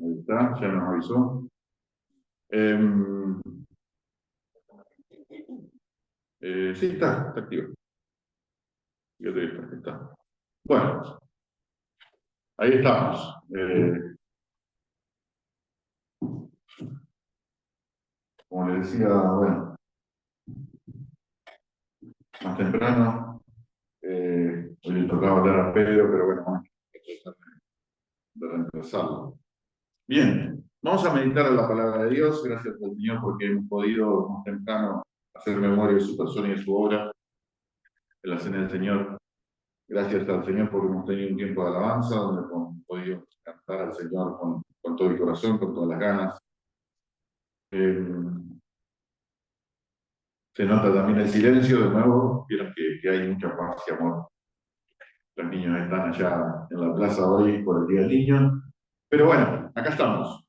Ahí está, ya nos avisó. Em, sí, está activo. Fíjate que está. Bueno, ahí estamos. Como le decía, bueno, más temprano, hoy le tocaba hablar a Pedro, pero bueno, vamos a tratar de reemplazarlo. Bien, vamos a meditar en la palabra de Dios. Gracias al Señor porque hemos podido más temprano hacer memoria de su persona y de su obra en la cena del Señor. Gracias al Señor porque hemos tenido un tiempo de alabanza donde hemos podido cantar al Señor con todo el corazón, con todas las ganas. Se nota también el silencio de nuevo, vieron que hay mucha paz y amor. Los niños están allá en la plaza hoy por el Día del Niño. Pero bueno, acá estamos.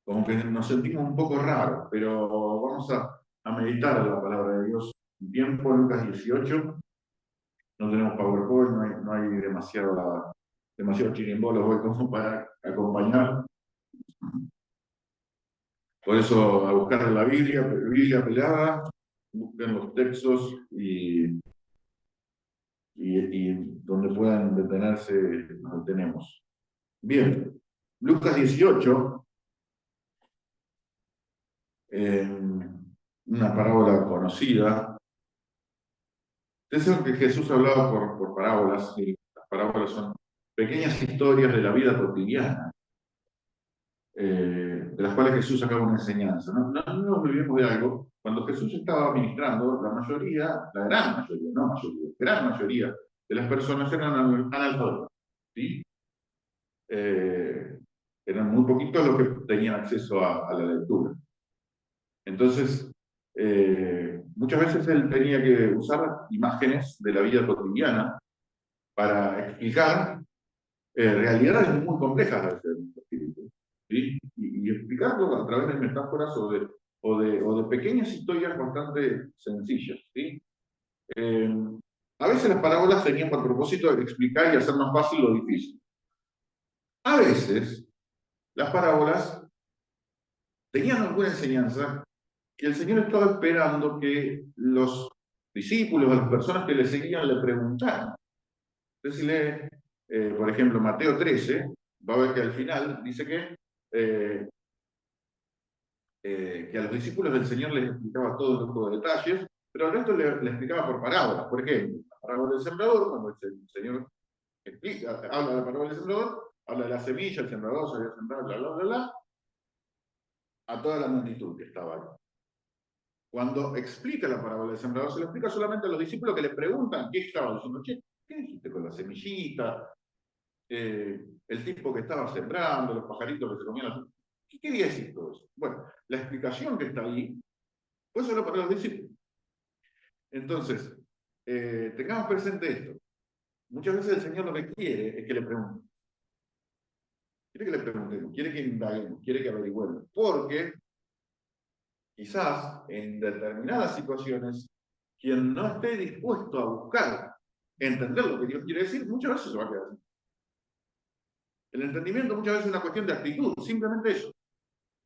Como que nos sentimos un poco raros, pero vamos a meditar en la palabra de Dios un tiempo, Lucas 18. No tenemos PowerPoint, no hay demasiado chirimbolos hoy como para acompañar. Por eso, a buscar la Biblia pelada, busquen los textos y donde puedan detenerse, nos detenemos. Bien, Lucas 18, una parábola conocida. Ustedes saben que Jesús hablaba por parábolas, y las parábolas son pequeñas historias de la vida cotidiana, de las cuales Jesús sacaba una enseñanza. No nos olvidemos de algo. Cuando Jesús estaba ministrando, la gran mayoría de las personas eran analfabetas. ¿Sí? Eran muy poquitos los que tenían acceso a la lectura. Entonces, muchas veces él tenía que usar imágenes de la vida cotidiana para explicar realidades muy complejas a veces del espíritu, ¿sí? Y explicarlo a través de metáforas o de pequeñas historias bastante sencillas, ¿sí? A veces las parábolas tenían por propósito explicar y hacer más fácil lo difícil. A veces las parábolas tenían alguna enseñanza que el Señor estaba esperando que los discípulos o las personas que le seguían le preguntaran. Entonces, si lee, por ejemplo, Mateo 13, va a ver que al final dice que a los discípulos del Señor les explicaba todo tipo de detalles, pero al resto le explicaba por parábolas. Por ejemplo, la parábola del sembrador, cuando el Señor habla de la parábola del sembrador, habla de la semilla, el sembrador se había sembrado, bla, bla, bla, bla, a toda la multitud que estaba ahí. Cuando explica la parábola del sembrador, se lo explica solamente a los discípulos que le preguntan qué estaba diciendo. Che, ¿qué dijiste con la semillita? El tipo que estaba sembrando, los pajaritos que se comían las... ¿Qué quería decir todo eso? Bueno, la explicación que está ahí fue solo para los discípulos. Entonces, tengamos presente esto. Muchas veces el Señor lo que quiere es que le pregunten. Quiere que le preguntemos, quiere que indaguemos, quiere que averigüemos. Porque quizás en determinadas situaciones, quien no esté dispuesto a buscar entender lo que Dios quiere decir, muchas veces se va a quedar así. El entendimiento muchas veces es una cuestión de actitud, simplemente eso,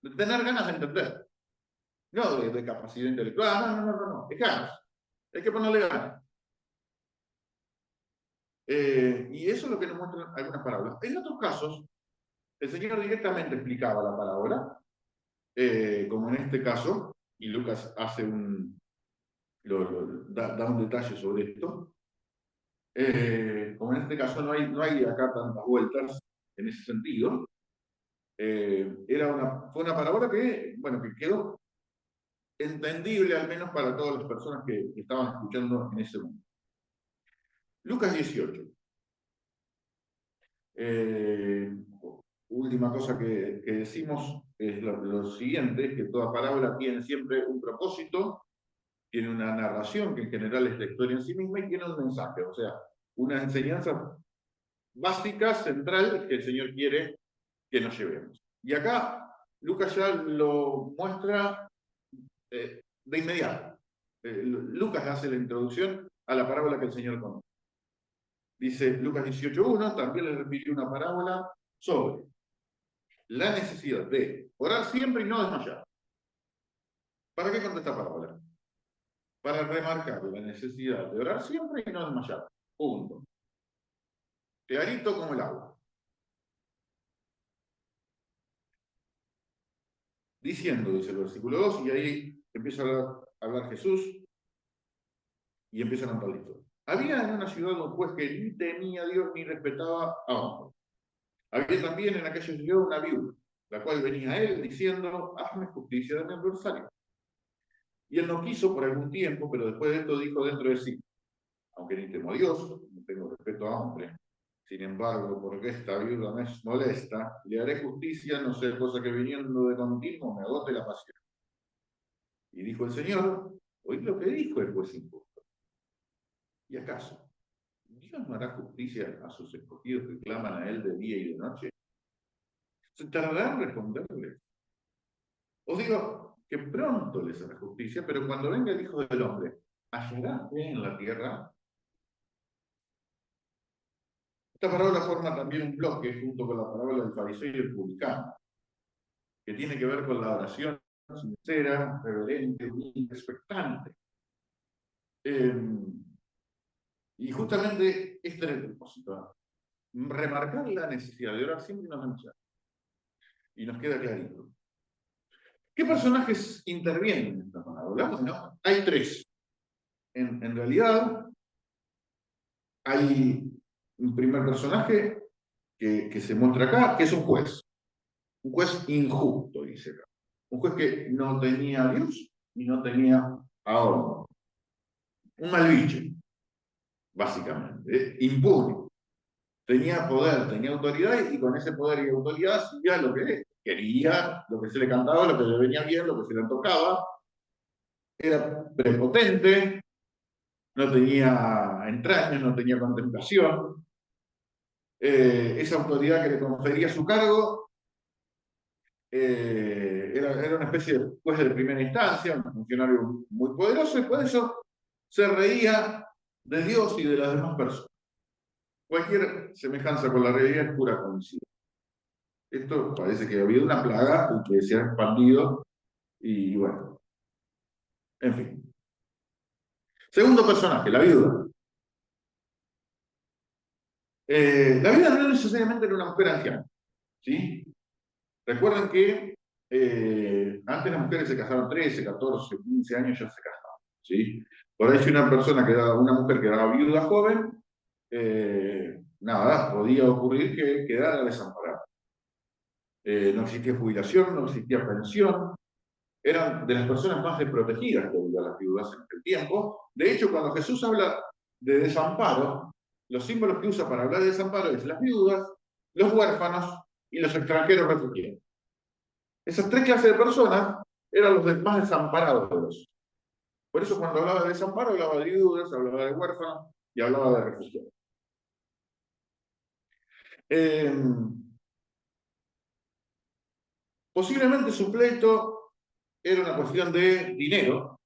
de tener ganas de entender, no de capacidad intelectual, no, es ganas, hay que ponerle ganas. Y eso es lo que nos muestran algunas parábolas. En otros casos, el Señor directamente explicaba la parábola, como en este caso, y Lucas hace da un detalle sobre esto. Como en este caso no hay acá tantas vueltas en ese sentido, fue una parábola que, bueno, que quedó entendible al menos para todas las personas que estaban escuchando en ese momento. Lucas 18. Última cosa que decimos es lo siguiente, que toda parábola tiene siempre un propósito, tiene una narración que en general es la historia en sí misma y tiene un mensaje, o sea, una enseñanza básica, central, que el Señor quiere que nos llevemos. Y acá Lucas ya lo muestra de inmediato. Lucas hace la introducción a la parábola que el Señor conoce. Dice Lucas 18:1, también le refirió una parábola sobre. la necesidad de orar siempre y no desmayar. ¿Para qué conta esta parábola? Para remarcar la necesidad de orar siempre y no desmayar. Punto. Clarito como el agua. Diciendo, dice el versículo 2, y ahí empieza a hablar Jesús y empieza a contar la historia. Había en una ciudad un juez que ni temía a Dios ni respetaba a hombre. Había también en aquella ciudad una viuda, la cual venía a él diciendo, hazme justicia de mi adversario. Y él no quiso por algún tiempo, pero después de esto dijo dentro de sí, aunque ni temo a Dios, no tengo respeto a hombre, sin embargo, porque esta viuda me es molesta, le haré justicia, no sé cosa que viniendo de continuo me agote la pasión. Y dijo el Señor, oíd lo que dijo el juez injusto. ¿Y acaso Dios no hará justicia a sus escogidos que claman a él de día y de noche? ¿Se tardará en responderles? Os digo que pronto les hará justicia, pero cuando venga el Hijo del Hombre, ¿hallará fe en la tierra? Esta parábola forma también un bloque junto con la parábola del fariseo y el publicano, que tiene que ver con la oración sincera, reverente y expectante. Y justamente este era el propósito, remarcar la necesidad de orar siempre y no manchar. Y nos queda clarito. ¿Qué personajes intervienen en esta parábola? Bueno, hay tres. En realidad, hay un primer personaje que se muestra acá, que es un juez. Un juez injusto, dice acá. Un juez que no tenía a Dios y no tenía a hombre. Un malviche, básicamente, impune. Tenía poder, tenía autoridad y con ese poder y autoridad hacía lo que quería, lo que se le cantaba, lo que le venía bien, lo que se le tocaba. Era prepotente, no tenía entrañas, no tenía contemplación. Esa autoridad que le confería su cargo era una especie de juez de primera instancia, un funcionario muy poderoso, y por eso se reía de Dios y de las demás personas. Cualquier semejanza con la realidad es pura coincidencia. Esto parece que ha habido una plaga y que se ha expandido, y bueno, en fin. Segundo personaje, la viuda. La viuda no necesariamente era una mujer anciana, ¿sí? Recuerden que antes las mujeres se casaban 13, 14, 15 años, ya se casaban, ¿sí? Por ahí si una persona una mujer quedaba viuda joven, nada, podía ocurrir que quedara desamparada. No existía jubilación, no existía pensión, eran de las personas más desprotegidas que había las viudas en aquel tiempo. De hecho, cuando Jesús habla de desamparo, los símbolos que usa para hablar de desamparo es las viudas, los huérfanos y los extranjeros refugiados. Esas tres clases de personas eran los más desamparados de los. Por eso cuando hablaba de desamparo, hablaba de viudas, hablaba de huérfanos y hablaba de refugiados. Posiblemente su pleito era una cuestión de dinero,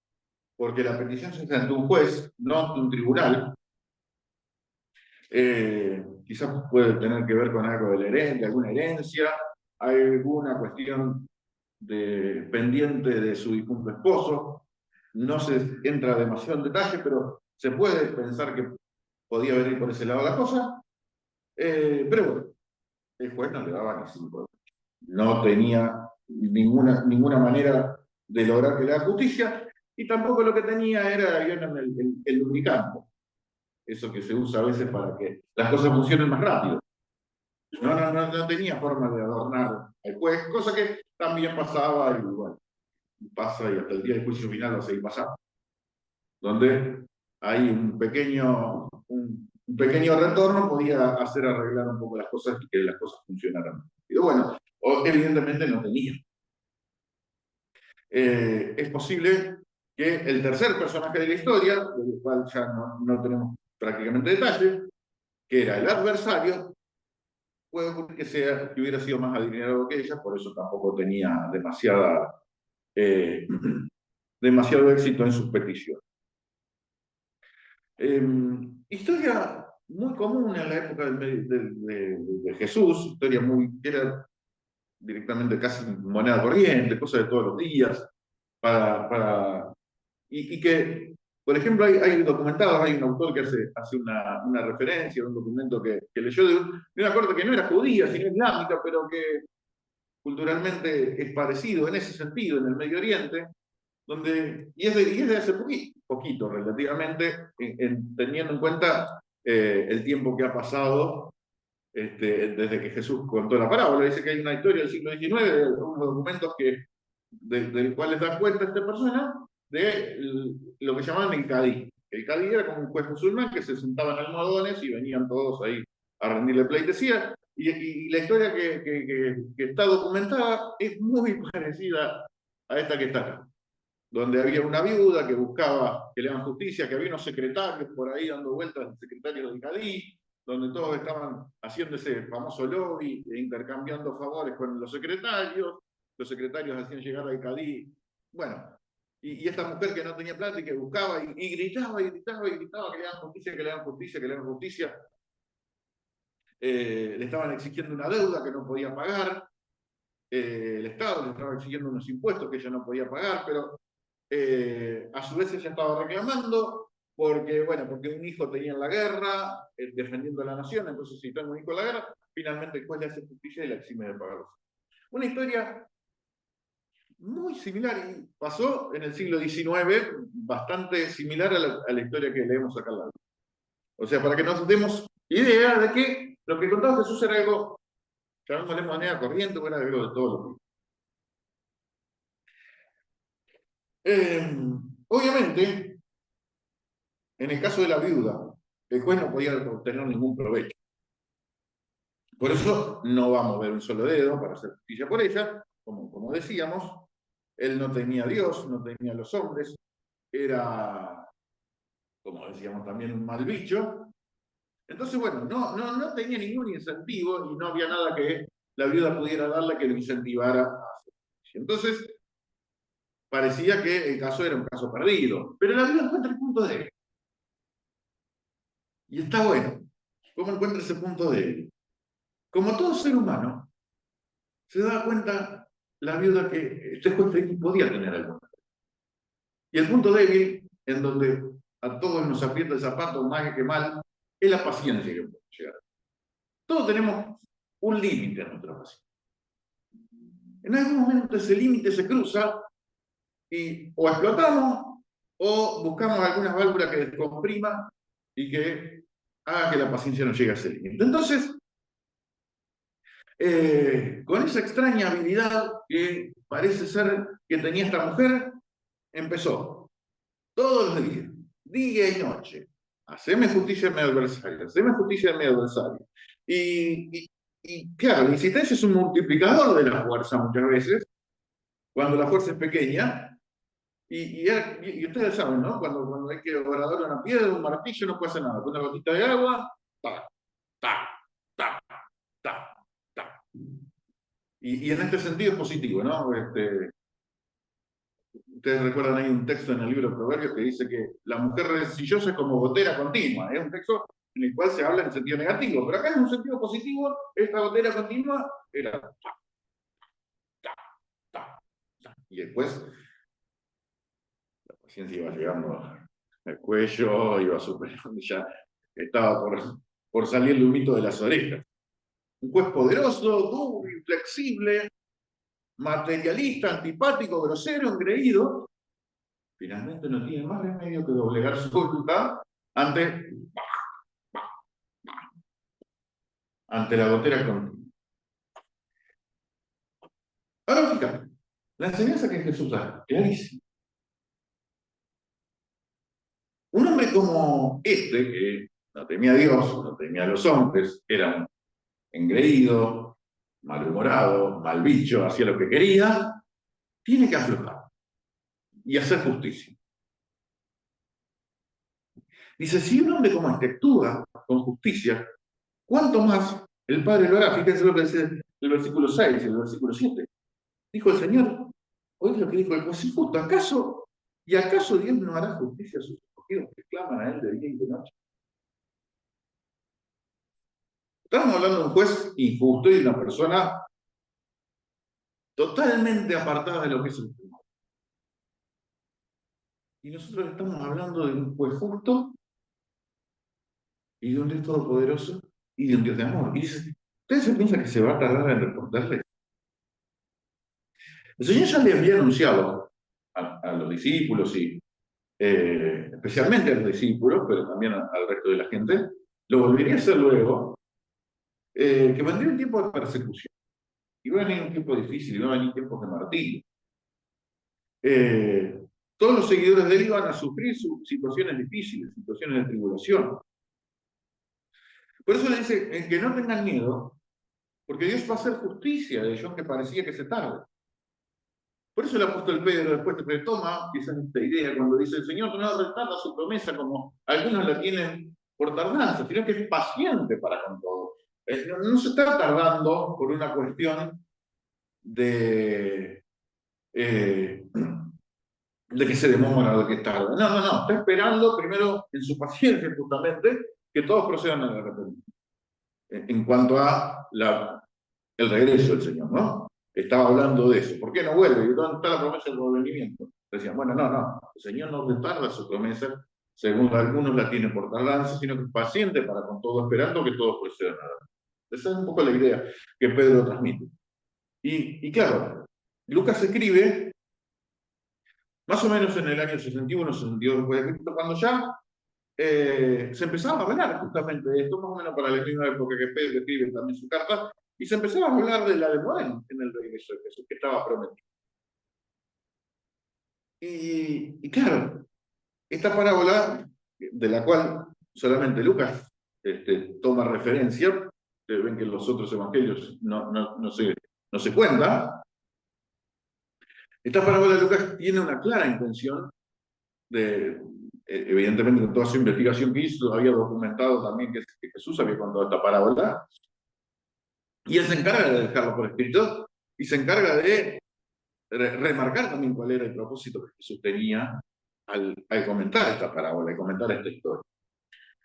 porque la petición se hace ante un juez, no ante un tribunal. Quizás puede tener que ver con algo de alguna herencia, alguna cuestión pendiente de su difunto esposo. No se entra demasiado en detalle, pero se puede pensar que podía venir por ese lado la cosa. Pero bueno, el juez no le daba ni 5. No tenía ninguna manera de lograr que le haga justicia, y tampoco lo que tenía era el lubricante, eso que se usa a veces para que las cosas funcionen más rápido. No tenía forma de adornar al juez, cosa que también pasaba, y bueno, pasa y hasta el día del juicio final va a seguir pasando, donde hay un pequeño retorno podía hacer arreglar un poco las cosas y que las cosas funcionaran. Y bueno, evidentemente no tenía. Es posible que el tercer personaje de la historia, del cual ya no tenemos prácticamente detalles, que era el adversario, puede ocurrir que hubiera sido más adinerado que ella, por eso tampoco tenía demasiado éxito en sus peticiones. Historia muy común en la época de Jesús, historia directamente casi moneda corriente, cosas de todos los días, para y que, por ejemplo, hay documentados, hay un autor que hace una referencia a un documento que leyó de una corte que no era judía, sino islámica, pero que culturalmente es parecido en ese sentido, en el Medio Oriente, y es de hace poquito relativamente, teniendo en cuenta el tiempo que ha pasado desde que Jesús contó la parábola. Dice que hay una historia del siglo XIX, de unos documentos del cuales da cuenta esta persona de lo que llamaban el cadí. El cadí era como un juez musulmán que se sentaba en almohadones y venían todos ahí a rendirle pleitesía. Y la historia que está documentada es muy parecida a esta que está acá, donde había una viuda que buscaba que le hagan justicia, que había unos secretarios por ahí dando vueltas, secretarios del Cadí, donde todos estaban haciendo ese famoso lobby e intercambiando favores con los secretarios hacían llegar al Cadí, bueno, y esta mujer que no tenía plata y que buscaba y gritaba y gritaba y gritaba que le hagan justicia, que le hagan justicia, que le hagan justicia, le estaban exigiendo una deuda que no podía pagar, el Estado le estaba exigiendo unos impuestos que ella no podía pagar, pero a su vez ella estaba reclamando porque un hijo tenía en la guerra, defendiendo a la nación, entonces si tengo un hijo en la guerra, finalmente el juez le hace justicia y la exime de pagarlos. Una historia muy similar, y pasó en el siglo XIX, bastante similar a la historia que leemos acá al lado. O sea, para que nos demos idea de que lo que contaba Jesús era algo, llamémosle manera corriente, o era algo de todos los días. Obviamente, en el caso de la viuda, el juez no podía obtener ningún provecho. Por eso no va a mover un solo dedo para hacer justicia por ella, como decíamos. Él no tenía a Dios, no tenía a los hombres, era, como decíamos también, un mal bicho. Entonces, bueno, no tenía ningún incentivo y no había nada que la viuda pudiera darle que lo incentivara a hacer justicia. Entonces, parecía que el caso era un caso perdido. Pero la viuda encuentra el punto débil. Y está bueno. ¿Cómo encuentra ese punto débil? Como todo ser humano, se da cuenta la viuda que este juez podía tener algo. Y el punto débil, en donde a todos nos aprieta el zapato más que mal, es la paciencia que podemos llegar. Todos tenemos un límite en nuestra paciencia. En algún momento ese límite se cruza y o explotamos o buscamos algunas válvulas que descomprima y que haga que la paciencia no llegue a ese límite. Entonces, con esa extraña habilidad que parece ser que tenía esta mujer, empezó todos los días, día y noche. Haceme justicia a mi adversario, haceme justicia a mi adversario. Y claro, la insistencia es un multiplicador de la fuerza muchas veces, cuando la fuerza es pequeña. Y ustedes saben, ¿no? Cuando hay que obradar una piedra, un martillo, no puede hacer nada. Con una gotita de agua, ta, ta, ta, ta, ta. Y en este sentido es positivo, ¿no? Ustedes recuerdan, hay un texto en el libro de Proverbios que dice que la mujer rencillosa es como gotera continua. Es un texto en el cual se habla en sentido negativo, pero acá en un sentido positivo, esta gotera continua era ta, ta, ta, ta. Y después la paciencia iba llegando al cuello, iba superando, ya estaba por salir el humito de las orejas. Un juez poderoso, duro, inflexible, materialista, antipático, grosero, engreído, finalmente no tiene más remedio que doblegar su voluntad ante, ante la gotera continua. Ahora fíjate, la enseñanza que Jesús da, clarísima. Un hombre como este, que no temía a Dios, no temía a los hombres, era un engreído, malhumorado, mal bicho, hacía lo que quería, tiene que aflojar y hacer justicia. Dice, si un hombre como este actúa con justicia, ¿cuánto más el Padre lo hará? Fíjense lo que dice el versículo 6 y el versículo 7. Dijo el Señor, oíd lo que dijo el juez injusto, ¿acaso Dios no hará justicia a sus escogidos que claman a Él de día y de noche? Estamos hablando de un juez injusto y de una persona totalmente apartada de lo que es el temor. Y nosotros estamos hablando de un juez justo y de un Dios todopoderoso y de un Dios de amor. Y dice, ¿ustedes se piensan que se va a tardar en responderle? El Señor ya le había anunciado a los discípulos y especialmente a los discípulos, pero también al resto de la gente, lo volvería a hacer luego, que vendría un tiempo de persecución. Iba a venir un tiempo difícil, iba a venir tiempos de martirio. Eh, todos los seguidores de él iban a sufrir situaciones difíciles, situaciones de tribulación. Por eso le dice que no tengan miedo, porque Dios va a hacer justicia de ellos, aunque parecía que se tarde. Por eso el apóstol Pedro después retoma quizás esta idea cuando dice: el Señor no retarda su promesa como algunos la tienen por tardanza, sino que es paciente para con todos. No se está tardando por una cuestión de, eh, de que se demora o de que tarda. No, no, no. Está esperando primero en su paciencia justamente que todos procedan al arrepentimiento. En cuanto a el regreso del Señor, ¿no? Estaba hablando de eso. ¿Por qué no vuelve? ¿Y dónde está la promesa del volvimiento? Decían, bueno, no, no. El Señor no retarda su promesa, según algunos la tienen por tardanza, sino que es paciente para con todo, esperando que todos procedan a la. Esa es un poco la idea que Pedro transmite. Y claro, Lucas escribe más o menos en el año 61, 62 después de Cristo, cuando ya se empezaba a hablar justamente de esto, más o menos para la misma época que Pedro escribe también su carta, y se empezaba a hablar de la demora en el regreso de Jesús, que estaba prometido. Y claro, esta parábola, de la cual solamente Lucas toma referencia, ven que en los otros evangelios no se cuenta, esta parábola de Lucas tiene una clara intención de, evidentemente con toda su investigación que hizo, había documentado también que Jesús había contado esta parábola, y él se encarga de dejarlo por escrito, y se encarga de remarcar también cuál era el propósito que Jesús tenía al comentar esta parábola, al comentar esta historia.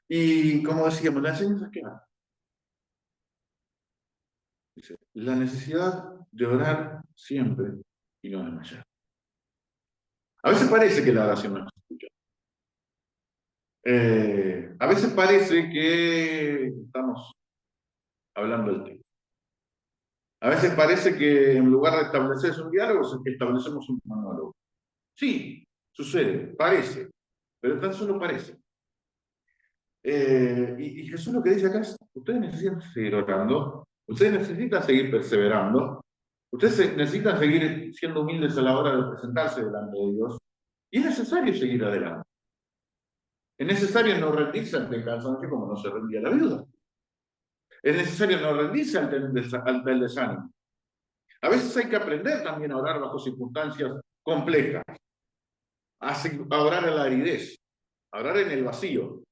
Y como decíamos, la enseñanza es clara. Dice, la necesidad de orar siempre y no desmayar. A veces parece que la oración no se escucha. A veces parece que estamos hablando del tema. A veces parece que en lugar de establecer un diálogo, establecemos un monólogo. Sí, sucede, parece, pero tan solo parece. Y Jesús lo que dice acá es: ustedes necesitan seguir orando, ustedes necesitan seguir perseverando, ustedes necesitan seguir siendo humildes a la hora de presentarse delante de Dios, y es necesario seguir adelante. Es necesario no rendirse ante el cansancio como no se rendía la viuda. Es necesario no rendirse ante el desánimo. A veces hay que aprender también a orar bajo circunstancias complejas, a orar en la aridez, a orar en el vacío.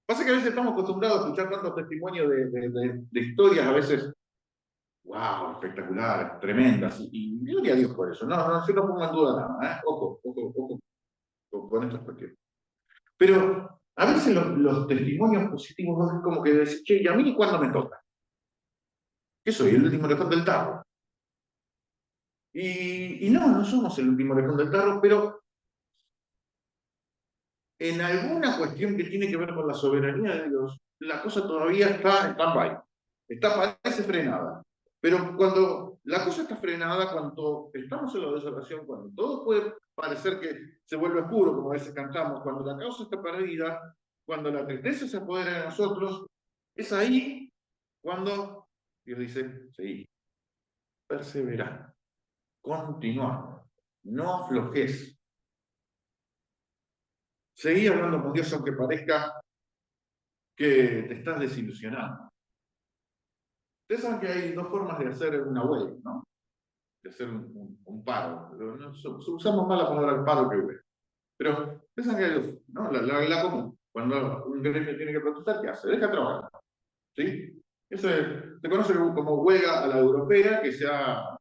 Pasa que a veces estamos acostumbrados a escuchar tantos testimonios de historias, a veces, wow, espectaculares, tremendas, y gloria a Dios por eso. No, no, yo no pongo en duda nada, ¿eh? Ojo, ojo, ojo con estas cuestiones. Pero a veces los testimonios positivos es como que decís: che, ¿y a mí cuándo me toca? ¿Qué soy? ¿El último lejón del tarro? Y no somos el último lejón del tarro, pero en alguna cuestión que tiene que ver con la soberanía de Dios, la cosa todavía está en stand-by, parece frenada. Pero cuando la cosa está frenada, cuando estamos en la desolación, cuando todo puede parecer que se vuelve oscuro, como a veces cantamos, cuando la causa está perdida, cuando la tristeza se apodera de nosotros, es ahí cuando Dios dice: seguí, perseverar, continuar, no aflojes. Seguí hablando con Dios aunque parezca que te estás desilusionando. Ustedes saben que hay dos formas de hacer una huelga, ¿no? De hacer un paro. Pero no, usamos más la palabra paro que huelga. Pero ustedes saben que hay dos, ¿no? La común. Cuando un gremio tiene que protestar, ¿qué hace? Deja trabajar. ¿Sí? Eso se conoce como huelga a la europea, que se ha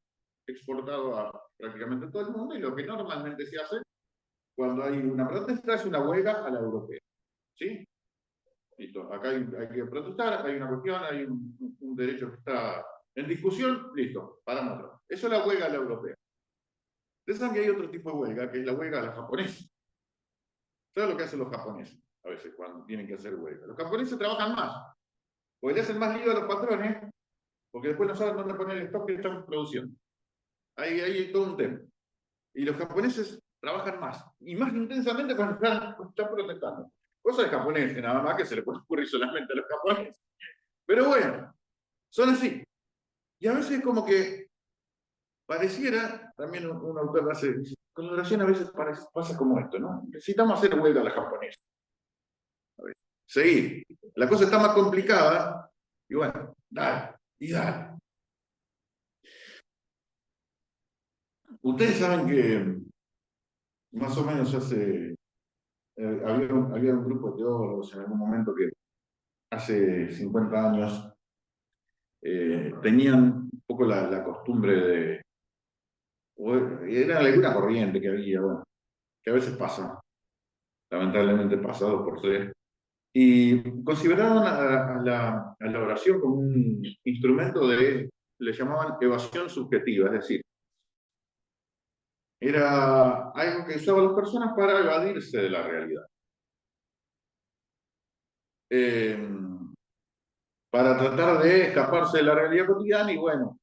exportado a prácticamente todo el mundo, y lo que normalmente se hace cuando hay una protesta es una huelga a la europea. ¿Sí? Listo. Acá hay que protestar, hay una cuestión, hay un derecho que está En discusión, listo, parámetro. Eso es la huelga a la europea. Ustedes saben que hay otro tipo de huelga, que es la huelga a la japonesa. ¿Sabes lo que hacen los japoneses a veces cuando tienen que hacer huelga? Los japoneses trabajan más, porque le hacen más lío a los patrones, porque después no saben dónde poner el stock que están produciendo. Ahí hay todo un tema. Y los japoneses trabajan más, y más intensamente cuando están protestando. Cosa de japoneses, nada más que se le puede ocurrir solamente a los japoneses. Pero bueno, son así. Y a veces como que pareciera, también un autor hace, con la oración a veces pasa como esto, ¿no? Necesitamos hacer huelga a la japonesa. A ver, seguir. La cosa está más complicada, y bueno, dale, y dale. Ustedes saben que más o menos había un grupo de teólogos en algún momento que hace 50 años tenían un poco la costumbre de, era alguna corriente que había, bueno, que a veces pasa, lamentablemente pasado por tres, y consideraban a la oración como un instrumento le llamaban evasión subjetiva, es decir, era algo que usaban las personas para evadirse de la realidad. Eh, para tratar de escaparse de la realidad cotidiana y bueno,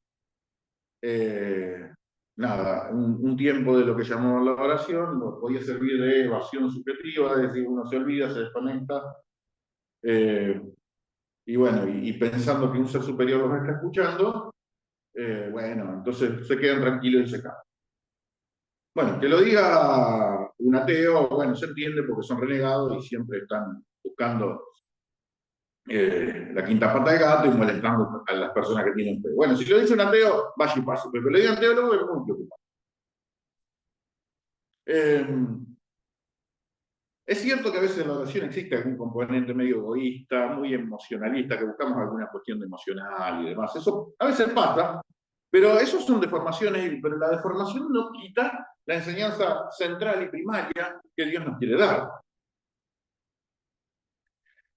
nada, un tiempo de lo que llamamos la oración podía servir de evasión subjetiva, es decir, uno se olvida, se desconecta, eh, y bueno, y pensando que un ser superior los está escuchando, bueno, entonces se quedan tranquilos y se calman. Bueno, que lo diga un ateo, bueno, se entiende porque son renegados y siempre están buscando la quinta pata del gato y molestando a las personas que tienen fe. Bueno, si lo dice un ateo, vaya y pase, pero que lo diga un teólogo es muy preocupante. Es cierto que a veces en la oración existe algún componente medio egoísta, muy emocionalista, que buscamos alguna cuestión de emocional y demás. Eso a veces pasa, pero eso son deformaciones, pero la deformación no quita la enseñanza central y primaria que Dios nos quiere dar.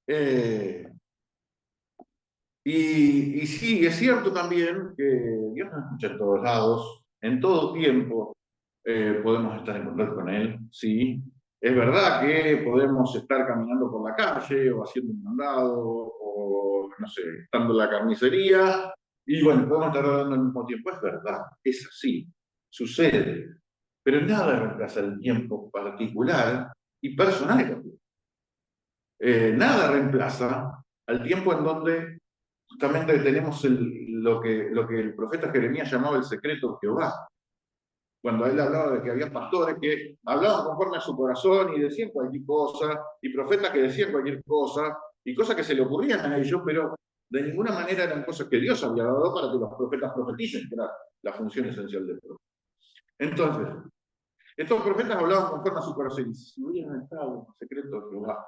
Eh, y sí, es cierto también que Dios nos escucha en todos lados, en todo tiempo podemos estar en contacto con Él, sí. Es verdad que podemos estar caminando por la calle o haciendo un mandado o, no sé, estando en la carnicería y bueno, podemos estar orando al mismo tiempo. Es verdad, es así, sucede. Pero nada reemplaza el tiempo particular y personal. Nada reemplaza al tiempo en donde justamente tenemos lo que el profeta Jeremías llamaba el secreto de Jehová. Cuando él hablaba de que había pastores que hablaban conforme a su corazón y decían cualquier cosa, y profetas que decían cualquier cosa, y cosas que se le ocurrían a ellos, pero de ninguna manera eran cosas que Dios había dado para que los profetas profeticen, que era la función esencial del profeta. Entonces, estos profetas hablaban conforme a su corazón, y si hubieran estado en los secretos de Jehová,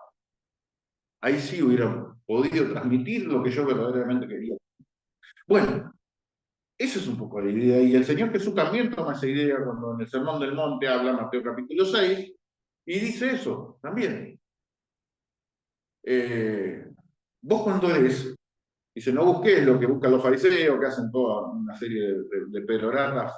ahí sí hubieran podido transmitir lo que yo verdaderamente quería. Bueno, esa es un poco la idea. Y el Señor Jesús también toma esa idea cuando en el Sermón del Monte habla Mateo capítulo 6 y dice eso también. Vos cuando eres, dice, no busques lo que buscan los fariseos, que hacen toda una serie de peroratas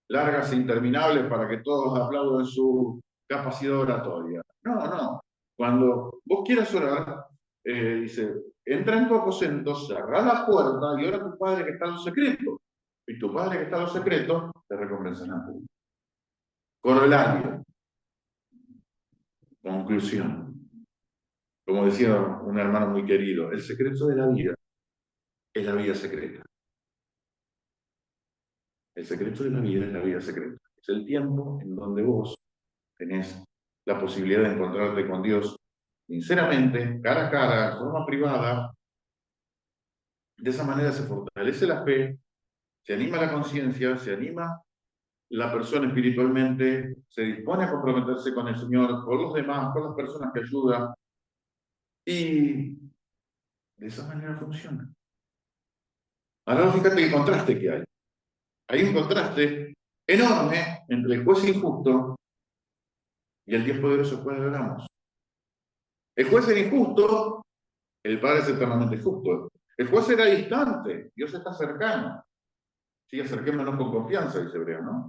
largas e interminables para que todos aplaudan su capacidad oratoria. No, no. Cuando vos quieras orar, dice, entra en tu aposento, cerrá la puerta y ora a tu Padre que está en los secretos. Y tu Padre que está en los secretos te recompensará. Corolario. Conclusión. Como decía un hermano muy querido, el secreto de la vida es la vida secreta. El secreto de la vida es la vida secreta. Es el tiempo en donde vos tenés la posibilidad de encontrarte con Dios sinceramente, cara a cara, de forma privada. De esa manera se fortalece la fe, se anima la conciencia, se anima la persona espiritualmente, se dispone a comprometerse con el Señor, con los demás, con las personas que ayudan, y de esa manera funciona. Ahora fíjate el contraste que hay. Hay un contraste enorme entre el juez injusto y el Dios poderoso que oramos. El juez es injusto, el Padre es eternamente justo. El juez era distante, Dios está cercano. Sí, acerquémonos con confianza, dice Hebreo, ¿no?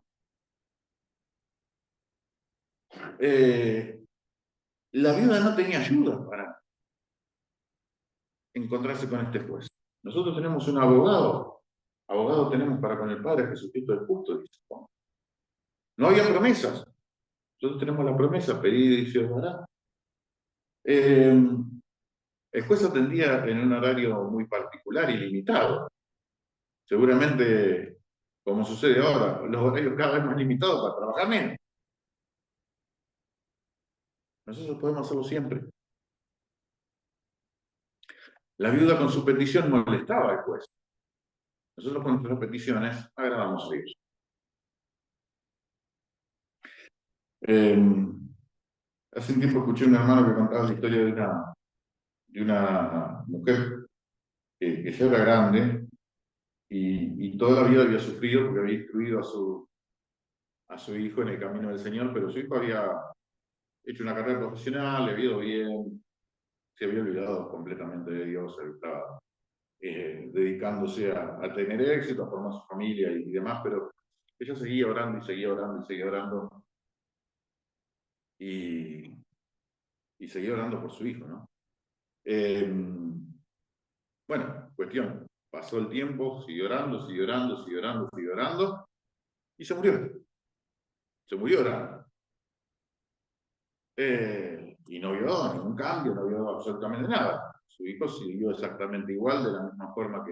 La viuda no tenía ayuda para encontrarse con este juez. Nosotros tenemos un abogado. Abogado tenemos para con el Padre Jesucristo el justo, dice Juan. No había promesas. Nosotros tenemos la promesa, pedid y se os dará. El juez atendía en un horario muy particular y limitado. Seguramente, como sucede ahora, los horarios cada vez más limitados para trabajar menos. Nosotros podemos hacerlo siempre. La viuda con su petición molestaba al juez. Nosotros con nuestras peticiones agradamos a Dios. Hace un tiempo escuché a un hermano que contaba la historia de una mujer que ya era grande y toda la vida había sufrido porque había instruido a su hijo en el camino del Señor, pero su hijo había hecho una carrera profesional, le había ido bien, se había olvidado completamente de Dios, estaba dedicándose a tener éxito, a formar su familia y demás, pero ella seguía orando y seguía orando y seguía orando y, y seguía orando por su hijo, ¿no? Bueno, cuestión, pasó el tiempo, siguió orando, siguió orando, siguió orando, siguió orando y se murió. Se murió orando. Y no vio ningún cambio, no vio absolutamente nada. Su hijo siguió exactamente igual, de la misma forma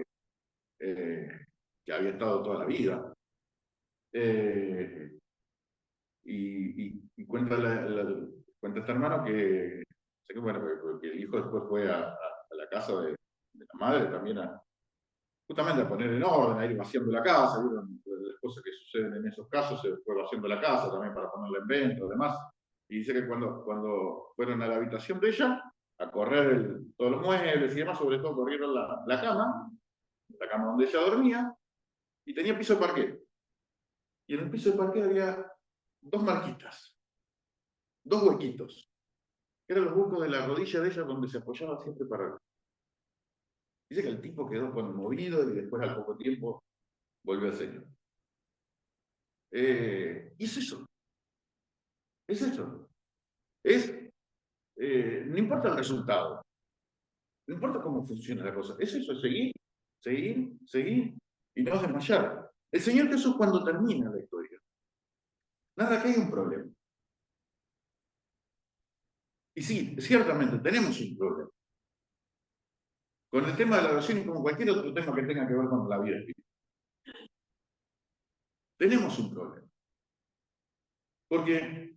eh, que había estado toda la vida. Y cuenta, cuenta este hermano que, sé que, bueno, que el hijo después fue a la casa de la madre también justamente a poner en orden, a ir vaciando la casa, ¿vieron? Las cosas que suceden en esos casos, se fue vaciando la casa también para ponerla en venta y demás. Y dice que cuando fueron a la habitación de ella, a correr todos los muebles y demás, sobre todo corrieron la cama donde ella dormía, y tenía piso de parquet. Y en el piso de parquet había dos marquitas, dos huequitos, que eran los huecos de la rodilla de ella donde se apoyaba siempre para... Dice que el tipo quedó conmovido y después al poco tiempo volvió al Señor. Y es eso, es eso. No importa el resultado, no importa cómo funciona la cosa, es eso, es seguir, seguir, seguir y no desmayar. El Señor Jesús cuando termina la historia, nada que hay un problema. Y sí, ciertamente tenemos un problema. Con el tema de la oración y como cualquier otro tema que tenga que ver con la vida espiritual. Tenemos un problema. Porque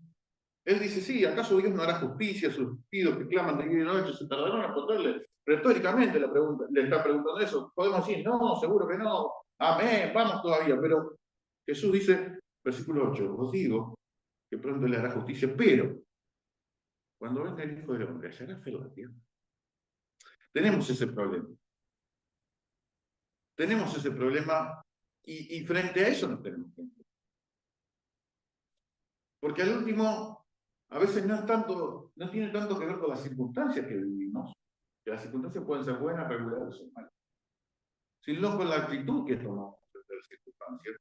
Él dice, sí, ¿acaso Dios no hará justicia a sus pidos que claman de día y de noche? ¿Se tardarán a responderle? Retóricamente le está preguntando eso. Podemos decir, no, seguro que no. Amén, vamos todavía. Pero Jesús dice, versículo 8, os digo que pronto le hará justicia, pero cuando venga el Hijo del Hombre, ¿hallará fe en la tierra? Tenemos ese problema. Tenemos ese problema y frente a eso nos tenemos que enfocar. Porque al último, a veces no tiene tanto que ver con las circunstancias que vivimos, que las circunstancias pueden ser buenas, regulares o malas, sino con la actitud que tomamos frente a las circunstancias.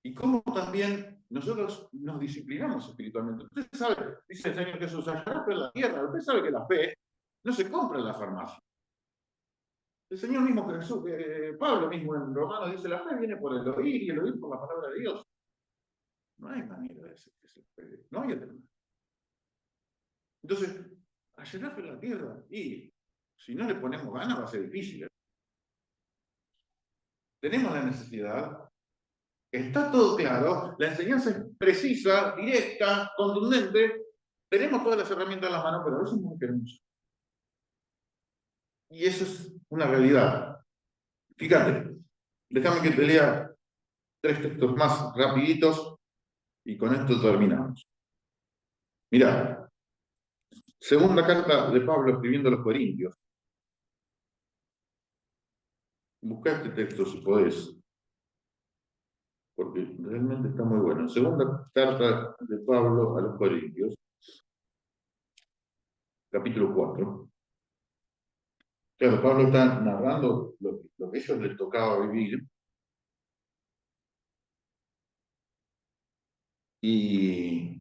Y cómo también nosotros nos disciplinamos espiritualmente. Usted sabe, dice el Señor Jesús, hallará fe en la tierra. Usted sabe que la fe no se compra en la farmacia. El Señor mismo Jesús, Pablo mismo en Romanos dice, la fe viene por el oír y el oír por la palabra de Dios. No hay manera de hacer que se pegue. No hay alternativa. Entonces, hallará fe en la tierra. Y si no le ponemos ganas va a ser difícil. Tenemos la necesidad. Está todo claro, la enseñanza es precisa, directa, contundente, tenemos todas las herramientas en las manos, pero a veces no queremos. Y eso es una realidad. Fíjate, déjame que te lea 3 textos más rapiditos y con esto terminamos. Mirá, segunda carta de Pablo escribiendo a los Corintios. Buscá este texto si podés, porque realmente está muy bueno. Segunda carta de Pablo a los Corintios, capítulo 4. Claro, Pablo está narrando lo que a ellos les tocaba vivir y,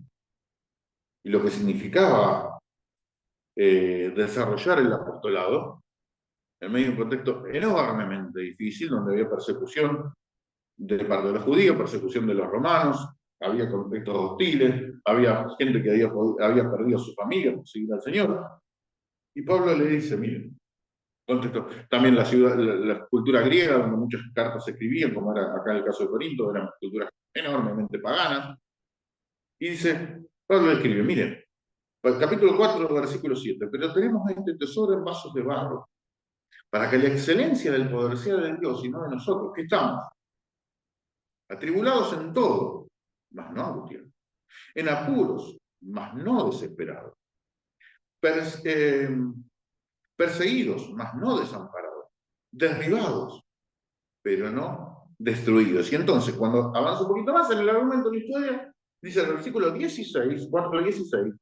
y lo que significaba desarrollar el apostolado en medio de un contexto enormemente difícil, donde había persecución de parte de los judíos, persecución de los romanos, había contextos hostiles, había gente que había perdido a su familia por seguir al Señor. Y Pablo le dice, miren, contexto, también la ciudad, la cultura griega, donde muchas cartas se escribían, como era acá el caso de Corinto, eran culturas enormemente paganas. Y dice, Pablo le escribe, miren, capítulo 4, versículo 7, pero tenemos este tesoro en vasos de barro, para que la excelencia del poder sea de Dios y no de nosotros, que estamos atribulados en todo, mas no angustiados, en apuros, mas no desesperados, Pers perseguidos, mas no desamparados, derribados, pero no destruidos. Y entonces, cuando avanza un poquito más en el argumento de la historia, dice el versículo 16, 4:16,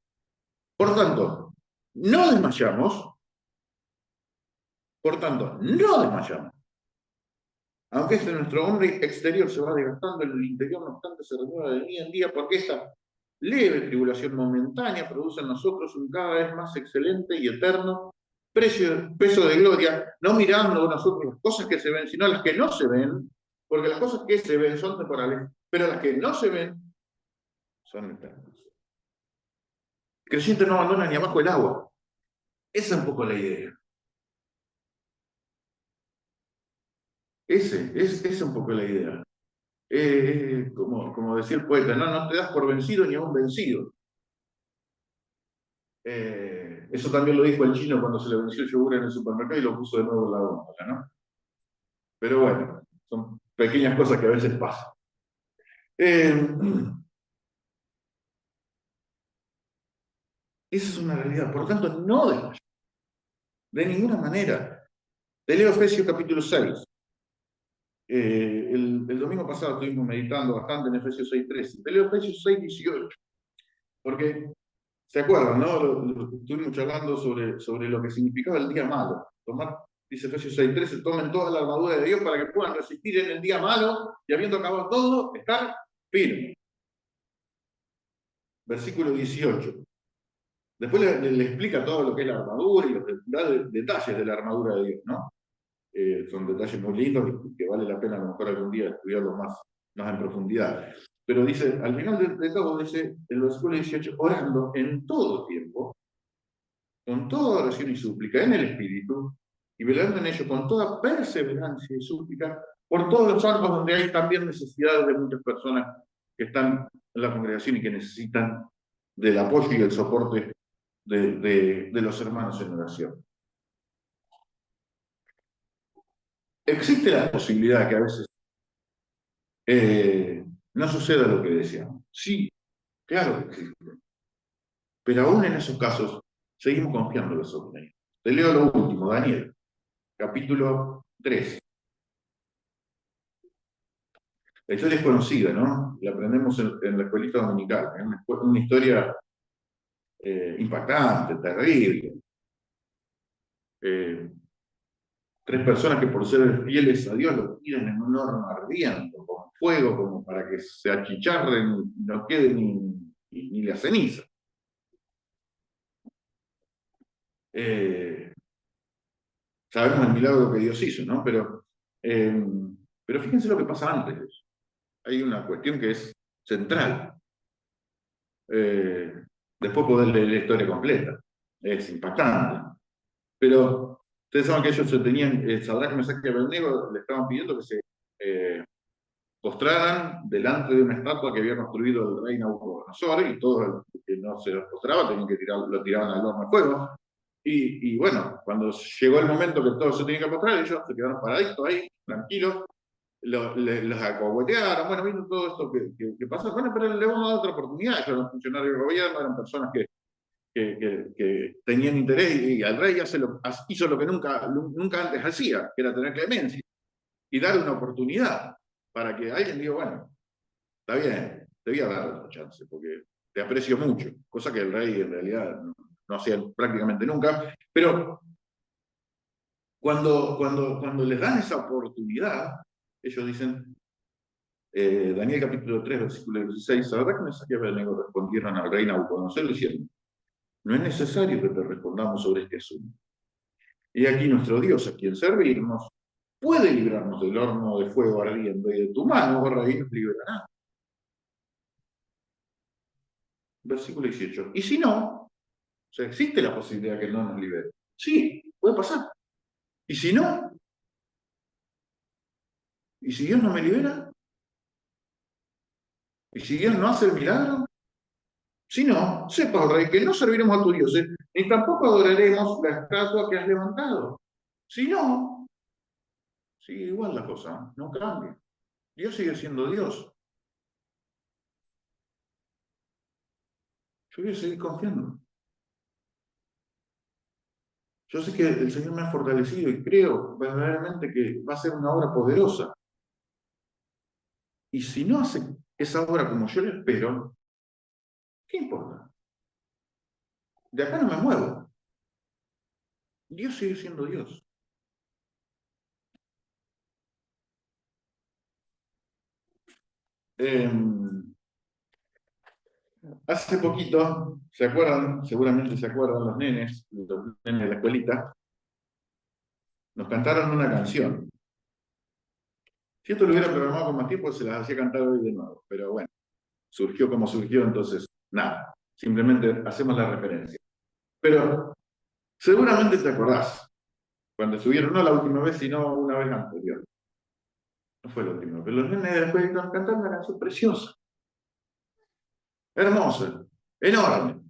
por tanto, no desmayamos, por tanto, no desmayamos. Aunque nuestro hombre exterior se va desgastando, en el interior no obstante se renueva de día en día, porque esta leve tribulación momentánea produce en nosotros un cada vez más excelente y eterno peso de gloria, no mirando nosotros las cosas que se ven, sino las que no se ven, porque las cosas que se ven son temporales, pero las que no se ven son eternas. El creyente no abandona ni abajo el agua. Esa es un poco la idea. Esa es un poco la idea. Como decía el poeta, no te das por vencido ni a un vencido. Eso también lo dijo el chino cuando se le venció el yogur en el supermercado y lo puso de nuevo en la góndola, ¿no? Pero bueno, son pequeñas cosas que a veces pasan. Esa es una realidad. Por lo tanto, no de ninguna manera. Te leo Efesios capítulo 6. El domingo pasado estuvimos meditando bastante en Efesios 6:13. Te leo Efesios 6:18. Porque, ¿se acuerdan, no? Estuvimos charlando sobre lo que significaba el día malo. Tomar, dice Efesios 6:13, tomen toda la armadura de Dios para que puedan resistir en el día malo y habiendo acabado todo, estar firmes. Versículo 18. Después le explica todo lo que es la armadura y los detalles de la armadura de Dios, ¿no? Son detalles muy lindos y que vale la pena a lo mejor algún día estudiarlos más en profundidad. Pero dice, al final de todo, dice el versículo 18, orando en todo tiempo, con toda oración y súplica en el Espíritu, y velando en ello con toda perseverancia y súplica, por todos los santos donde hay también necesidades de muchas personas que están en la congregación y que necesitan del apoyo y el soporte de los hermanos en oración. Existe la posibilidad que a veces no suceda lo que deseamos. Sí, claro que existe. Pero aún en esos casos, seguimos confiando en la soberanía. Te leo lo último, Daniel, capítulo 3. La historia es conocida, ¿no? La aprendemos en la escuelita dominical. Es una historia impactante, terrible. Tres personas que por ser fieles a Dios lo tiran en un horno ardiente, con fuego, como para que se achicharren y no quede ni la ceniza. Sabemos el milagro que Dios hizo, ¿no? Pero fíjense lo que pasa antes. Hay una cuestión que es central. Después poder leer la historia completa. Es impactante. Pero ustedes saben que ellos se tenían, Sadrach, Mesach y Abednego le estaban pidiendo que se postraran delante de una estatua que había construido el rey Nabucodonosor, y todos los que no se los postraban tenían que lo tiraban al horno de fuego. Y bueno, cuando llegó el momento que todos se tenían que postrar, ellos se quedaron paraditos ahí, tranquilos, los acogotearon, bueno, vino todo esto que pasó, bueno, pero le vamos a dar otra oportunidad. Ellos eran funcionarios del gobierno, eran personas que tenían interés, y al rey hizo lo que nunca antes hacía, que era tener clemencia y dar una oportunidad para que alguien diga, bueno, está bien, te voy a dar otra chance porque te aprecio mucho, cosa que el rey en realidad no hacía prácticamente nunca, pero Cuando les dan esa oportunidad, ellos dicen, Daniel capítulo 3, versículo 16, ¿verdad que Mesac y Abednego respondieron al rey Nabucodonosor diciendo, no es necesario que te respondamos sobre este asunto? Y aquí nuestro Dios, a quien servimos, puede librarnos del horno de fuego ardiendo, y de tu mano, oh rey, nos liberará. Versículo 18. Y si no, o sea, existe la posibilidad que no nos libere. Sí, puede pasar. Y si no, y si Dios no me libera, y si Dios no hace el milagro, si no, sepa, oh rey, que no serviremos a tu Dios, ni tampoco adoraremos la estatua que has levantado. Si no, sigue igual la cosa, no cambia. Dios sigue siendo Dios. Yo voy a seguir confiando. Yo sé que el Señor me ha fortalecido y creo verdaderamente que va a ser una obra poderosa. Y si no hace esa obra como yo la espero, ¿qué importa? De acá no me muevo. Dios sigue siendo Dios. Hace poquito, ¿se acuerdan? Seguramente se acuerdan los nenes de la escuelita, nos cantaron una canción. Si esto lo hubiera programado con más tiempo, se las hacía cantar hoy de nuevo. Pero bueno, surgió como surgió, entonces nada, simplemente hacemos la referencia. Pero seguramente te acordás, cuando estuvieron, no la última vez, sino una vez anterior. No fue la última, pero los nenes de la escuela nos cantaron una canción preciosa, hermosa, enorme.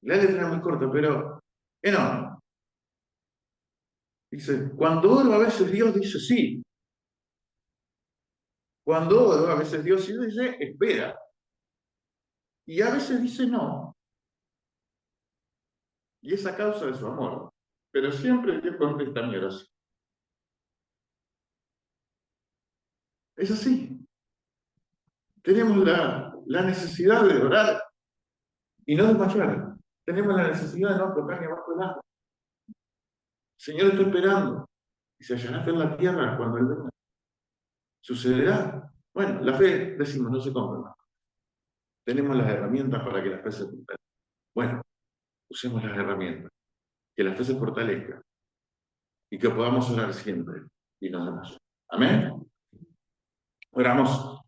La letra era muy corta, pero enorme. Dice, cuando oro a veces Dios dice sí. Cuando oro a veces Dios sí dice espera. Y a veces dice no. Y es a causa de su amor. Pero siempre Dios contesta mi oración. Es así. Tenemos la necesidad de orar y no desmayar. Tenemos la necesidad de no tocar ni abajo del agua. El Señor está esperando. Y se hallará fe en la tierra cuando Él venga. ¿Sucederá? Bueno, la fe, decimos, no se compra más. Tenemos las herramientas para que la fe se fortalezca. Bueno, usemos las herramientas. Que la fe se fortalezca y que podamos orar siempre y no demás. Amén. Oramos.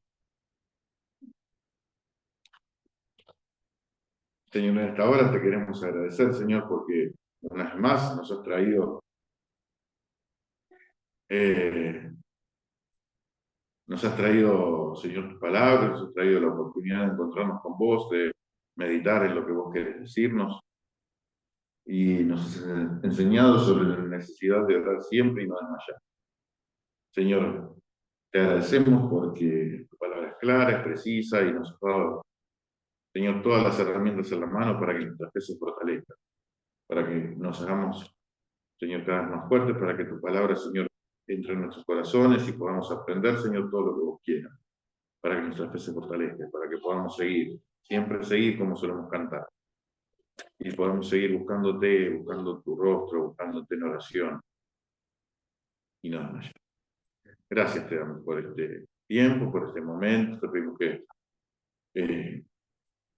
Señor, en esta hora te queremos agradecer, Señor, porque una vez más nos has traído Señor, tus palabras, nos has traído la oportunidad de encontrarnos con vos, de meditar en lo que vos querés decirnos, y nos has enseñado sobre la necesidad de orar siempre y no desmayar. Señor, te agradecemos porque tu palabra es clara, es precisa y nos has dado, Señor, todas las herramientas en la mano para que nuestra fe se fortalezca, para que nos hagamos, Señor, cada vez más fuertes, para que tu palabra, Señor, entre en nuestros corazones y podamos aprender, Señor, todo lo que vos quieras, para que nuestra fe se fortalezca, para que podamos seguir, siempre seguir como solemos cantar, y podamos seguir buscándote, buscando tu rostro, buscándote en oración, y nada más. Gracias te damos por este tiempo, por este momento, te pedimos que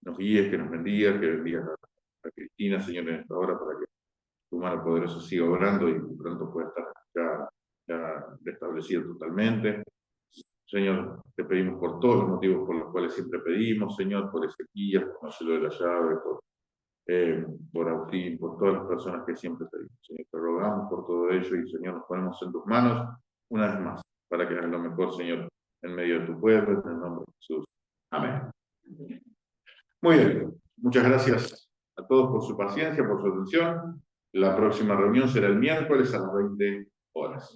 nos guíes, que nos bendigas, que bendigas a Cristina, Señor, en esta hora, para que tu mano poderosa siga obrando y pronto pueda estar ya restablecido totalmente. Señor, te pedimos por todos los motivos por los cuales siempre pedimos, Señor, por Ezequiel, por Marcelo de la Llave, por Agustín, por todas las personas que siempre pedimos. Señor, te rogamos por todo ello y, Señor, nos ponemos en tus manos una vez más, para que hagas lo mejor, Señor, en medio de tu pueblo, en el nombre de Jesús. Amén. Muy bien, muchas gracias a todos por su paciencia, por su atención. La próxima reunión será el miércoles a las 20 horas.